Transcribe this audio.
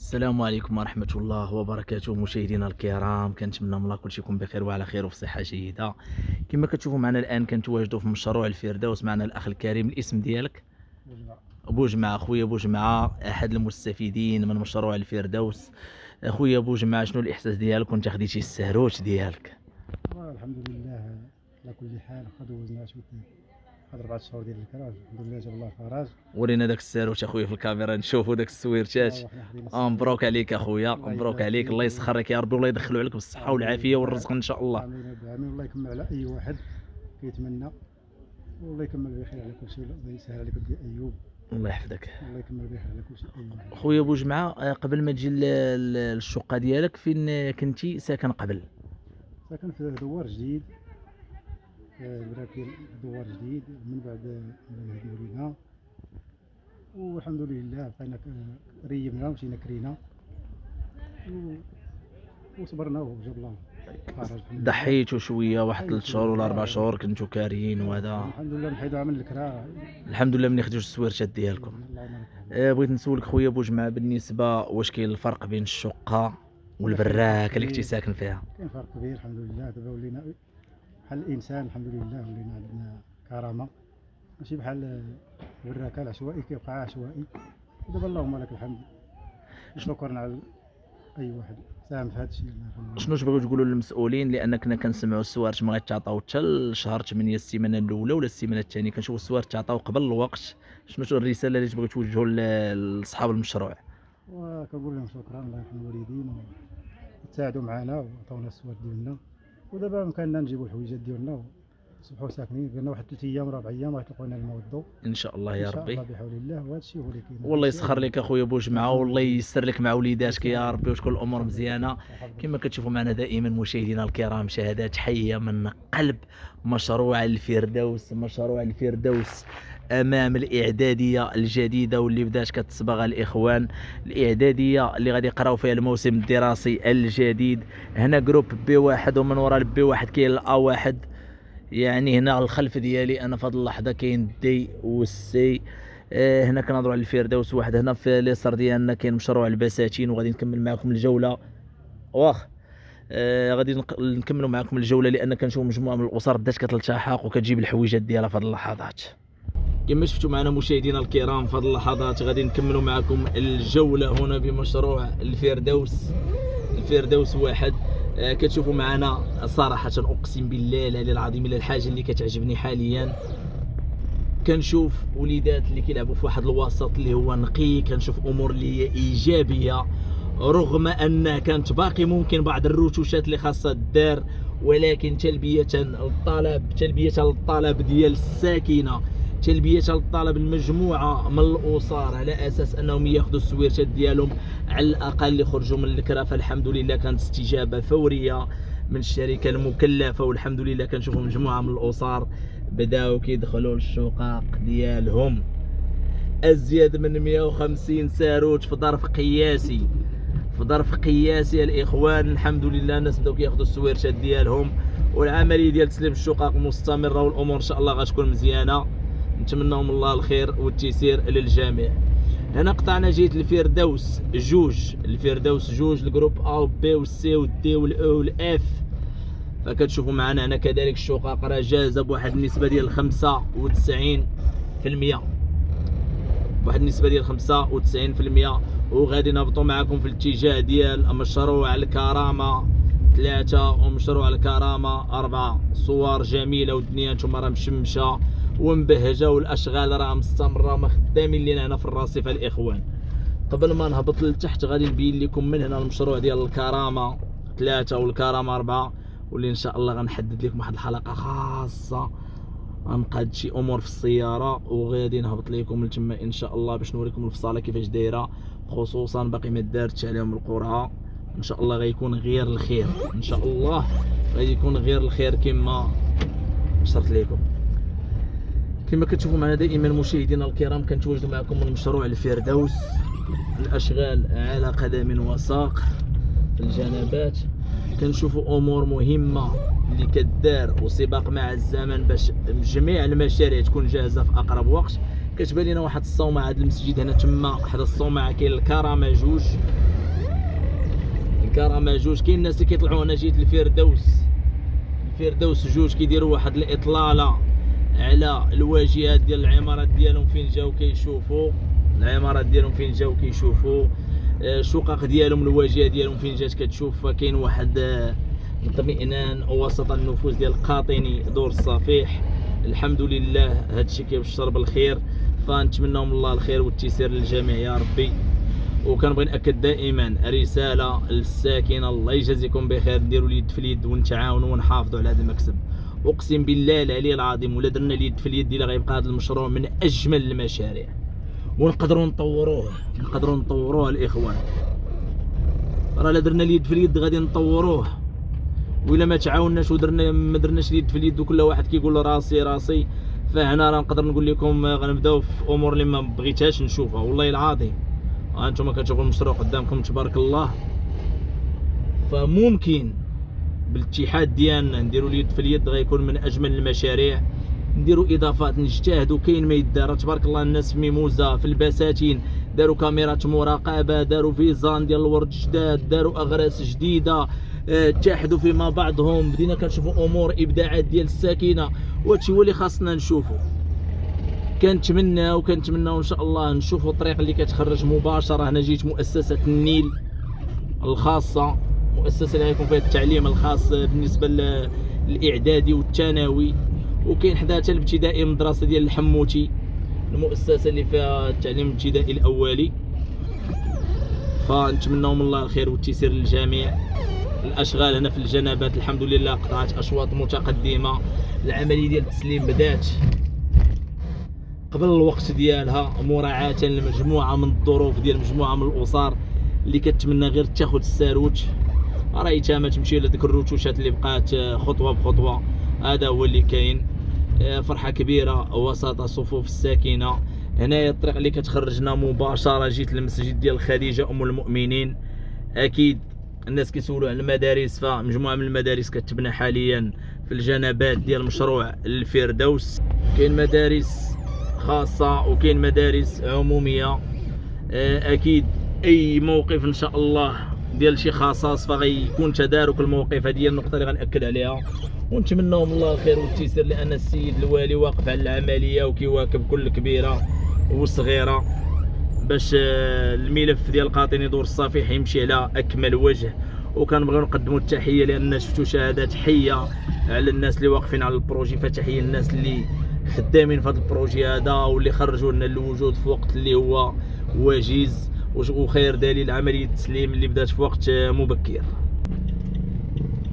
السلام عليكم ورحمة الله وبركاته مشاهدينا الكرام، كنتمنى من الله كلشي يكون بخير وعلى خير وفي صحة جيدة. كما كتشوفوا معنا الآن كنتواجدوا في مشروع الفردوس، معنا الأخ الكريم. الاسم ديالك؟ وجبة. بوجمعة. خويا بوجمعة أحد المستفيدين من مشروع الفردوس. خويا بوجمعة، شنو الإحساس ديالك وأنت خديتي السهروت ديالك؟ الحمد لله على كل حال. دوزنا شويه هاد 4 شهور ديال الكراج، الحمد لله جاب الله الفرج. ورينا داك السهروت اخويا في الكاميرا نشوفوا داك السويرتات. وحنا حدينا مبروك عليك اخويا، الله مبروك يبارك عليك، فيك. الله يسخر لك يا ربي، والله يدخلوا عليك بالصحة والعافية والرزق ان شاء الله. امين رب العالمين. الله يكمل على اي واحد كيتمنى، والله يكمل بخير على كل شيء. الله يسهل عليك ودي ايوب، الله يحفظك. الله يكمل بخير على كل شيء. اي واحد. خويا بوجمعة، قبل ما تجي الشقة ديالك فين كنتي ساكن قبل؟ ساكن في دوار جديد، براكي دوار جديد من بعد ما هديو لينا، والحمد لله بقينا ريبنا ومشينا كرينا وصبرنا وجاب الله الفرج. الحمد لله. ضحيتوا شويه واحد 3 شهور ولا 4 شهور كنتوا كاريين وهذا؟ الحمد لله نحيدوها من الكرا. الحمد لله ملي خديتوا السويرتات ديالكم. الله يبارك. بغيت نسولك خويا بوجمعة، بالنسبه واش كاين الفرق بين الشقه والبراكه اللي كنتي ساكن فيها؟ كاين فرق كبير الحمد لله. دابا ولينا بحال الانسان، الحمد لله ولينا عندنا كرامه، ماشي بحال البراكه العشوائي كيبقى عشوائي. دابا اللهم لك الحمد، شكرا على اي واحد ساهم في هذا الشيء. شنو تبغيو تقولوا للمسؤولين؟ لان كنا كنسمعوا السوارت ما غيتعطاو حتى لشهر 8 السيمانه الاولى ولا السيمانه الثانيه، كنشوفوا السوارت تعطاو قبل الوقت. شنو الرساله اللي تبغيو توجهوا لاصحاب المشروع؟ وكنقول لهم شكرا، الله يرحم الوالدين وتساعدوا معنا وعطاونا السوارت ديالنا. ودابا بامكاننا نجيبوا الحويجات ديالنا ونصبحوا ساكنين. قلنا واحد 3 ايام 4 ايام غتلقوا لنا الماء والضوء ان شاء الله يا ان شاء ربي. الله بحول الله. وهذا الشيء هو اللي كاين. والله يسخر لك اخويا بوجمعة، والله ييسر لك مع وليداتك يا ربي وتكون الامور مزيانه. كما كتشوفوا معنا دائما مشاهدينا الكرام، شهادات حيه من قلب مشروع الفردوس. مشروع الفردوس امام الاعداديه الجديده واللي بدات كتصبغ الاخوان، الاعداديه اللي غادي يقراو فيها الموسم الدراسي الجديد. هنا جروب بي واحد، ومن وراء البي واحد كاين الا واحد. يعني هنا الخلف ديالي انا في هذه اللحظه كاين دي والسي. هنا كنهضروا على الفردوس واحد. هنا في اليسار ديالنا كاين مشروع البساتين، وغادي نكمل معكم الجوله. واخ غادي نكملوا معكم الجوله، لان كنشوف مجموعه من الاسر بدات كتلتحق وكتجيب الحويجات ديالها في هذه اللحظات. كما شفتوا معنا مشاهدينا الكرام، في هذه اللحظات غادي نكملوا معكم الجوله هنا بمشروع الفردوس. الفردوس واحد. كتشوفوا معنا صراحه اقسم بالله العلي العظيم الا الحاجه اللي كتعجبني حاليا، كنشوف وليدات اللي كيلعبوا في واحد الوسط اللي هو نقي، كنشوف امور اللي هي ايجابيه، رغم ان كانت باقي ممكن بعض الرتوشات اللي خاصها الدار، ولكن تلبيه للطلب ديال الساكنه، تلبيه للطلب المجموعه من الاسر، على اساس انهم ياخذوا السويرتات ديالهم على الاقل يخرجوا من الكرا. فالحمد لله كانت استجابه فوريه من الشركه المكلفه، والحمد لله كنشوفوا مجموعه من الاسر بداو كيدخلوا للشقق ديالهم. ازيد من 150 ساروت في ظرف قياسي، في ظرف قياسي الاخوان. الحمد لله الناس بداو كياخذوا السويرتات ديالهم، والعمليه ديال تسليم الشقق مستمره، والامور ان شاء الله غتكون مزيانه. نتمناهم الله الخير والتيسير للجميع. هنا قطعنا جهه الفردوس جوج، الفردوس جوج، الجروب ا وبي والسي والدي والاو والاف. فكتشوفوا معنا هنا كذلك الشقق راه جاهزه بواحد النسبه ديال 95%، بواحد النسبه ديال 95%. وغادي نهبطوا معكم في الاتجاه ديال مشروع الكرامه 3 ومشروع الكرامه 4. صور جميله والدنيا نتوما راه مشمشه ومبهجه، والاشغال راه مستمره، ما خدامين لينا هنا في الرصيف الاخوان. قبل ما نهبط لتحت غادي نبين لكم من هنا المشروع ديال الكرامه 3 والكرامه 4، واللي ان شاء الله غنحدد لكم واحد الحلقه خاصه، غنقاد شي امور في السياره وغادي نهبط لكم لتما ان شاء الله باش نوريكم الفصاله كيفاش دايره، خصوصا باقي ما دارتش عليهم القرعه. ان شاء الله غيكون غير الخير، ان شاء الله غادي يكون غير الخير كما شرت لكم. كما كتشوفوا معنا دائما مشاهدينا الكرام، كنتواجدوا معكم من مشروع الفردوس. الاشغال على قدم وساق في الجنبات، كنشوفوا امور مهمه اللي كدار وسباق مع الزمن باش جميع المشاريع تكون جاهزه في اقرب وقت. كتبان لنا واحد الصومعه. هذا المسجد هنا تما حدا الصومعه كاين الكرامه جوج، الكرامه جوج. كاين الناس اللي كيطلعوا هنا جهه الفردوس، الفردوس جوج كيديروا واحد الاطلاله على الواجهات ديال العمارات ديالهم فين جاو كيشوفوا العمارات ديالهم فين جاو كيشوفوا الشقق ديالهم، الواجهه ديالهم فين جات كتشوف. فكاين واحد اطمئنان وسط النفوس ديال قاطني دور الصفيح. الحمد لله هادشي كيبشر بالخير، فنتمنى من الله الخير والتيسير للجميع يا ربي. وكنبغي ناكد دائما رساله للساكنه، الله يجازيكم بخير، ديروا اليد في اليد ونتعاونوا ونحافظوا على هذا المكسب. اقسم بالله العلي العظيم ولا درنا اليد في اليد الا غيبقى هذا المشروع من اجمل المشاريع، ونقدروا نطوروه الاخوان. راه لا درنا اليد في اليد غادي نطوروه، وإلا ما تعاوناش ودرنا ما درناش اليد في اليد وكل واحد كيقول راسي، فهنا راه نقدر نقول لكم غنبداو في امور اللي ما بغيتهاش نشوفها والله العظيم. انتم كتشوفوا المشروع قدامكم تبارك الله. فممكن بالاتحاد ديالنا نديروا اليد في اليد، غيكون من اجمل المشاريع. نديروا اضافات، نجتهدوا، كاين ما يدار تبارك الله. الناس في ميموزه في البساتين داروا كاميرات مراقبه، داروا فيزان ديال الورد جداد، داروا اغراس جديده، اتحدوا فيما بعضهم. بدينا كنشوفوا امور ابداعات ديال الساكنه، وهادشي هو اللي خاصنا نشوفوا. كنتمناو ان شاء الله نشوفوا الطريق اللي كتخرج مباشره. هنا جيت مؤسسه النيل الخاصه، مؤسسه اللي غيكون فيها التعليم الخاص بالنسبه للاعدادي والثانوي، وكاين حداها حتى الابتدائي المدرسه ديال الحموتي، المؤسسه اللي فيها التعليم الابتدائي الاولي. فنتمناو من الله الخير والتيسير للجميع. الاشغال هنا في الجنبات الحمد لله قطعت اشواط متقدمه. العمليه ديال التسليم بدات قبل الوقت ديالها، مراعاه لمجموعه من الظروف ديال مجموعه من الاسر اللي كتمنى غير تاخذ الساروت، رايتها ما تمشي لديك الروتوشات اللي بقات خطوه بخطوه. هذا هو اللي كاين. فرحه كبيره وسط صفوف الساكنه. هنايا الطريق اللي كتخرجنا مباشره جيت للمسجد ديال خديجه ام المؤمنين. اكيد الناس كيسولوا على المدارس، فمجموعه من المدارس كتبنى حاليا في الجنبات ديال مشروع الفردوس. كاين مدارس خاصه وكاين مدارس عموميه. اكيد اي موقف ان شاء الله ديال شي خصاص فغيكون تدارك الموقف. هذه هي النقطه اللي غنأكد عليها، ونتمناو من الله الخير والتيسير، لان السيد الوالي واقف على العمليه وكيواكب كل كبيره وصغيره باش الملف ديال قاطني دور الصفيح يمشي على اكمل وجه. وكنبغيو نقدموا التحيه لان شفتوا شهادات حيه على الناس اللي واقفين على البروجي، فتحيه للناس اللي خدامين في هذا البروجي هذا واللي خرجوا لنا الوجود في وقت اللي هو وجيز، وخير دليل عمليه التسليم اللي بدات في وقت مبكر.